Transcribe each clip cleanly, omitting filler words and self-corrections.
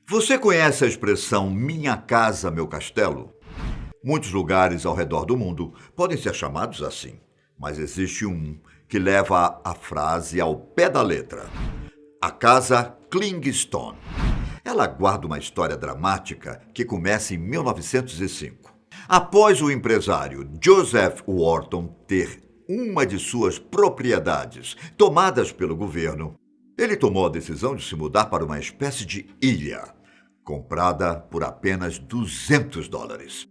Você conhece a expressão minha casa, meu castelo? Muitos lugares ao redor do mundo podem ser chamados assim, mas existe um que leva a frase ao pé da letra. A casa Clingstone. Ela guarda uma história dramática que começa em 1905. Após o empresário Joseph Wharton ter uma de suas propriedades tomadas pelo governo, ele tomou a decisão de se mudar para uma espécie de ilha, comprada por apenas $200.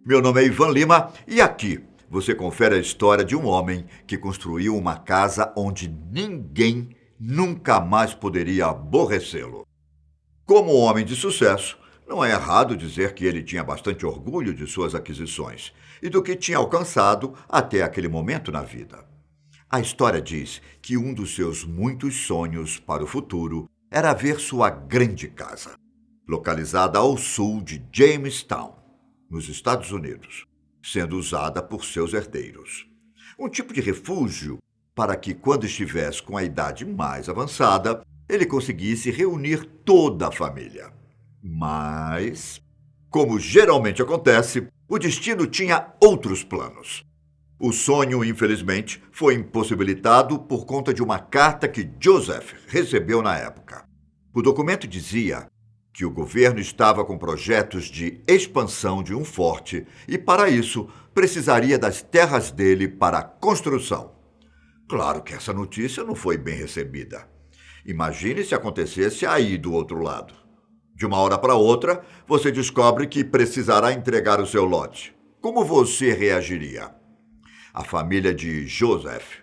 Meu nome é Ivan Lima e aqui você confere a história de um homem que construiu uma casa onde ninguém nunca mais poderia aborrecê-lo. Como homem de sucesso, não é errado dizer que ele tinha bastante orgulho de suas aquisições e do que tinha alcançado até aquele momento na vida. A história diz que um dos seus muitos sonhos para o futuro era ver sua grande casa, localizada ao sul de Jamestown, nos Estados Unidos, sendo usada por seus herdeiros. Um tipo de refúgio para que, quando estivesse com a idade mais avançada, ele conseguisse reunir toda a família. Mas, como geralmente acontece, o destino tinha outros planos. O sonho, infelizmente, foi impossibilitado por conta de uma carta que Joseph recebeu na época. O documento dizia que o governo estava com projetos de expansão de um forte e, para isso, precisaria das terras dele para a construção. Claro que essa notícia não foi bem recebida. Imagine se acontecesse aí do outro lado. De uma hora para outra, você descobre que precisará entregar o seu lote. Como você reagiria? A família de Joseph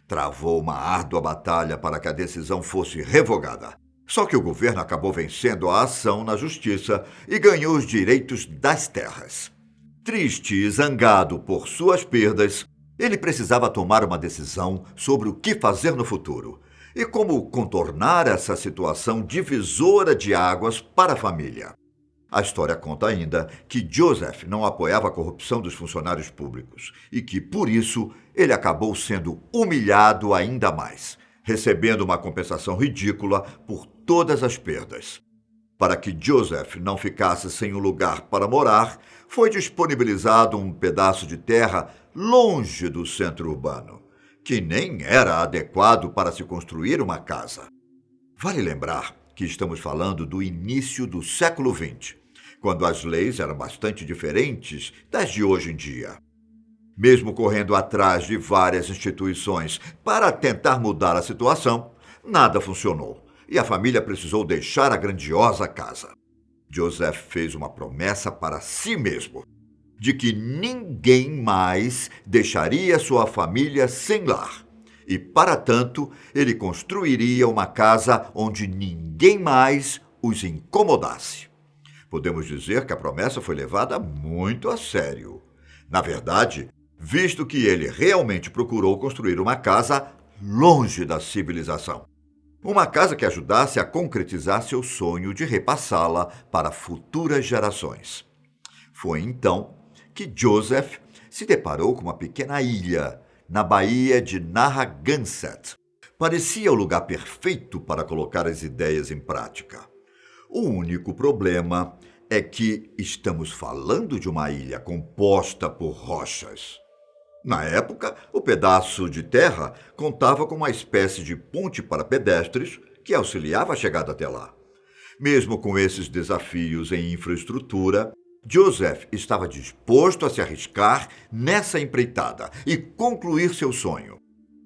travou uma árdua batalha para que a decisão fosse revogada. Só que o governo acabou vencendo a ação na justiça e ganhou os direitos das terras. Triste e zangado por suas perdas, ele precisava tomar uma decisão sobre o que fazer no futuro e como contornar essa situação divisora de águas para a família. A história conta ainda que Joseph não apoiava a corrupção dos funcionários públicos e que, por isso, ele acabou sendo humilhado ainda mais, recebendo uma compensação ridícula por todas as perdas. Para que Joseph não ficasse sem um lugar para morar, foi disponibilizado um pedaço de terra longe do centro urbano, que nem era adequado para se construir uma casa. Vale lembrar que estamos falando do início do século XX, quando as leis eram bastante diferentes das de hoje em dia. Mesmo correndo atrás de várias instituições para tentar mudar a situação, nada funcionou e a família precisou deixar a grandiosa casa. Joseph fez uma promessa para si mesmo, de que ninguém mais deixaria sua família sem lar. E, para tanto, ele construiria uma casa onde ninguém mais os incomodasse. Podemos dizer que a promessa foi levada muito a sério. Na verdade, visto que ele realmente procurou construir uma casa longe da civilização. Uma casa que ajudasse a concretizar seu sonho de repassá-la para futuras gerações. Foi então que Joseph se deparou com uma pequena ilha na baía de Narragansett. Parecia o lugar perfeito para colocar as ideias em prática. O único problema é que estamos falando de uma ilha composta por rochas. Na época, o pedaço de terra contava com uma espécie de ponte para pedestres que auxiliava a chegada até lá. Mesmo com esses desafios em infraestrutura, Joseph estava disposto a se arriscar nessa empreitada e concluir seu sonho.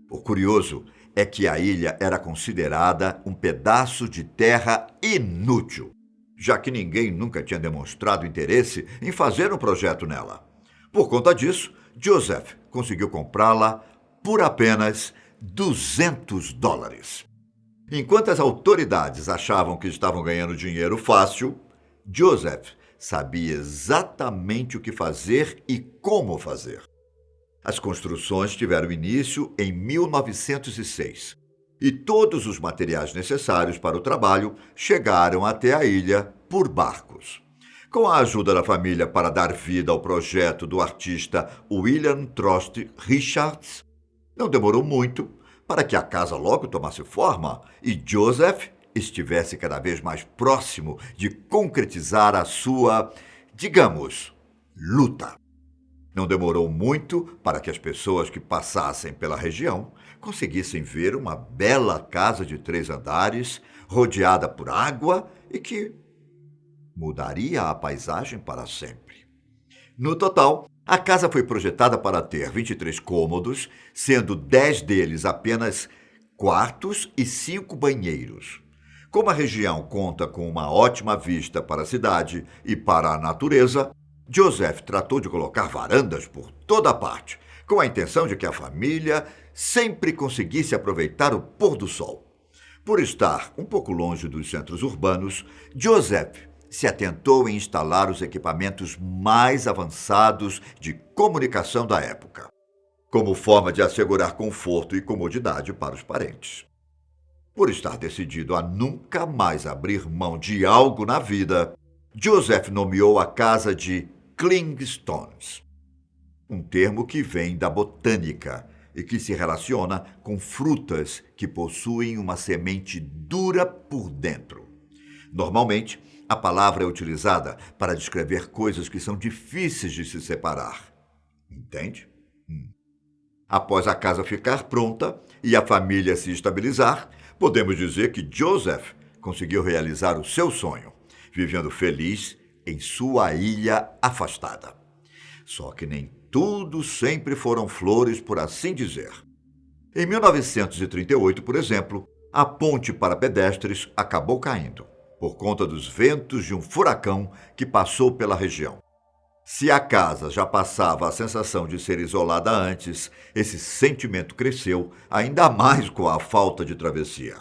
O curioso é que a ilha era considerada um pedaço de terra inútil, já que ninguém nunca tinha demonstrado interesse em fazer um projeto nela. Por conta disso, Joseph conseguiu comprá-la por apenas $200. Enquanto as autoridades achavam que estavam ganhando dinheiro fácil, Joseph sabia exatamente o que fazer e como fazer. As construções tiveram início em 1906 e todos os materiais necessários para o trabalho chegaram até a ilha por barcos. Com a ajuda da família para dar vida ao projeto do artista William Trost Richards, não demorou muito para que a casa logo tomasse forma e Joseph estivesse cada vez mais próximo de concretizar a sua, digamos, luta. Não demorou muito para que as pessoas que passassem pela região conseguissem ver uma bela casa de 3 andares, rodeada por água e que mudaria a paisagem para sempre. No total, a casa foi projetada para ter 23 cômodos, sendo 10 deles apenas quartos e 5 banheiros. Como a região conta com uma ótima vista para a cidade e para a natureza, Joseph tratou de colocar varandas por toda parte, com a intenção de que a família sempre conseguisse aproveitar o pôr do sol. Por estar um pouco longe dos centros urbanos, Joseph se atentou em instalar os equipamentos mais avançados de comunicação da época, como forma de assegurar conforto e comodidade para os parentes. Por estar decidido a nunca mais abrir mão de algo na vida, Joseph nomeou a casa de Clingstones, um termo que vem da botânica e que se relaciona com frutas que possuem uma semente dura por dentro. Normalmente, a palavra é utilizada para descrever coisas que são difíceis de se separar. Entende? Após a casa ficar pronta e a família se estabilizar, podemos dizer que Joseph conseguiu realizar o seu sonho, vivendo feliz em sua ilha afastada. Só que nem tudo sempre foram flores, por assim dizer. Em 1938, por exemplo, a ponte para pedestres acabou caindo, por conta dos ventos de um furacão que passou pela região. Se a casa já passava a sensação de ser isolada antes, esse sentimento cresceu ainda mais com a falta de travessia.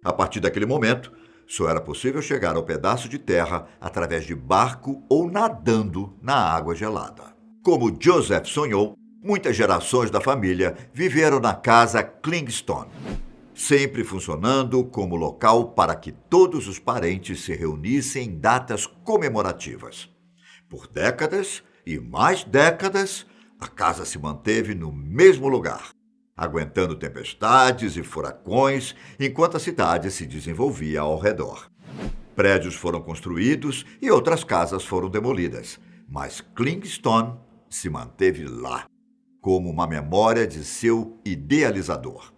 A partir daquele momento, só era possível chegar ao pedaço de terra através de barco ou nadando na água gelada. Como Joseph sonhou, muitas gerações da família viveram na casa Clingstone, sempre funcionando como local para que todos os parentes se reunissem em datas comemorativas. Por décadas e mais décadas, a casa se manteve no mesmo lugar, aguentando tempestades e furacões enquanto a cidade se desenvolvia ao redor. Prédios foram construídos e outras casas foram demolidas, mas Clingstone se manteve lá, como uma memória de seu idealizador.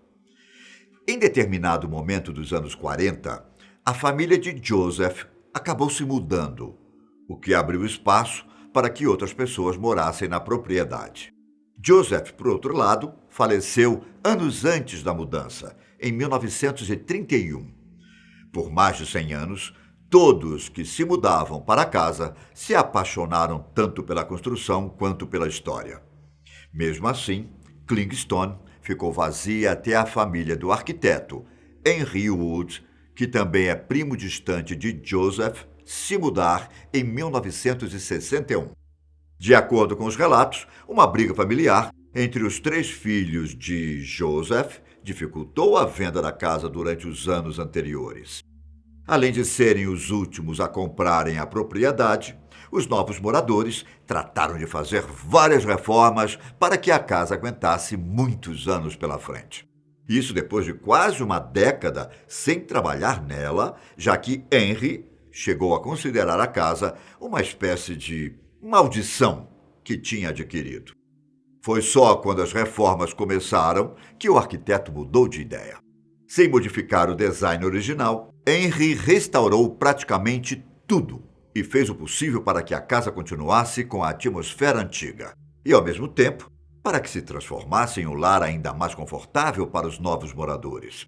Em determinado momento dos anos 40, a família de Joseph acabou se mudando, o que abriu espaço para que outras pessoas morassem na propriedade. Joseph, por outro lado, faleceu anos antes da mudança, em 1931. Por mais de 100 anos, todos que se mudavam para a casa se apaixonaram tanto pela construção quanto pela história. Mesmo assim, Clingstone ficou vazia até a família do arquiteto Henry Wood, que também é primo distante de Joseph, se mudar em 1961. De acordo com os relatos, uma briga familiar entre os 3 filhos de Joseph dificultou a venda da casa durante os anos anteriores. Além de serem os últimos a comprarem a propriedade, os novos moradores trataram de fazer várias reformas para que a casa aguentasse muitos anos pela frente. Isso depois de quase uma década sem trabalhar nela, já que Henry chegou a considerar a casa uma espécie de maldição que tinha adquirido. Foi só quando as reformas começaram que o arquiteto mudou de ideia. Sem modificar o design original, Henry restaurou praticamente tudo e fez o possível para que a casa continuasse com a atmosfera antiga e, ao mesmo tempo, para que se transformasse em um lar ainda mais confortável para os novos moradores.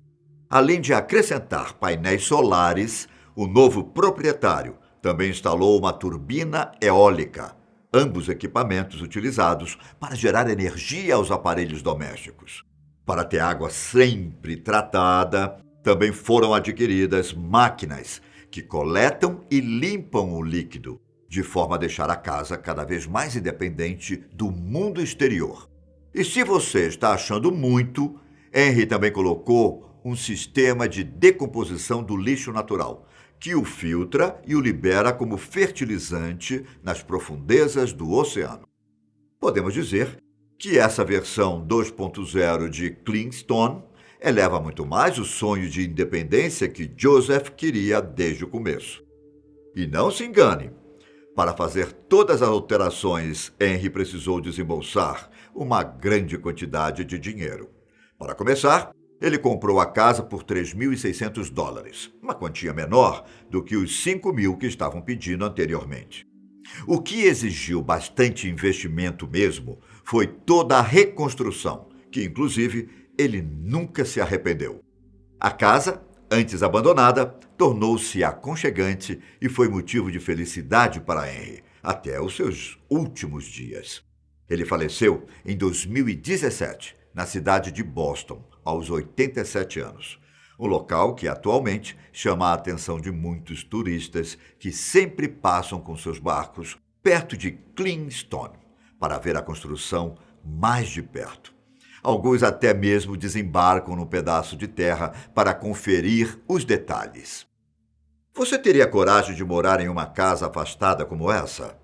Além de acrescentar painéis solares, o novo proprietário também instalou uma turbina eólica, ambos equipamentos utilizados para gerar energia aos aparelhos domésticos. Para ter água sempre tratada, também foram adquiridas máquinas que coletam e limpam o líquido, de forma a deixar a casa cada vez mais independente do mundo exterior. E se você está achando muito, Henry também colocou um sistema de decomposição do lixo natural, que o filtra e o libera como fertilizante nas profundezas do oceano. Podemos dizer que essa versão 2.0 de Clingstone eleva muito mais o sonho de independência que Joseph queria desde o começo. E não se engane, para fazer todas as alterações, Henry precisou desembolsar uma grande quantidade de dinheiro. Para começar, ele comprou a casa por $3.600, uma quantia menor do que os 5.000 que estavam pedindo anteriormente. O que exigiu bastante investimento mesmo foi toda a reconstrução, que inclusive ele nunca se arrependeu. A casa, antes abandonada, tornou-se aconchegante e foi motivo de felicidade para Henry, até os seus últimos dias. Ele faleceu em 2017, na cidade de Boston, aos 87 anos. Um local que atualmente chama a atenção de muitos turistas que sempre passam com seus barcos perto de Clingstone para ver a construção mais de perto. Alguns até mesmo desembarcam no pedaço de terra para conferir os detalhes. Você teria coragem de morar em uma casa afastada como essa?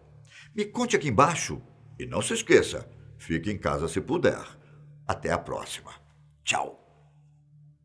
Me conte aqui embaixo. E não se esqueça, fique em casa se puder. Até a próxima. Tchau.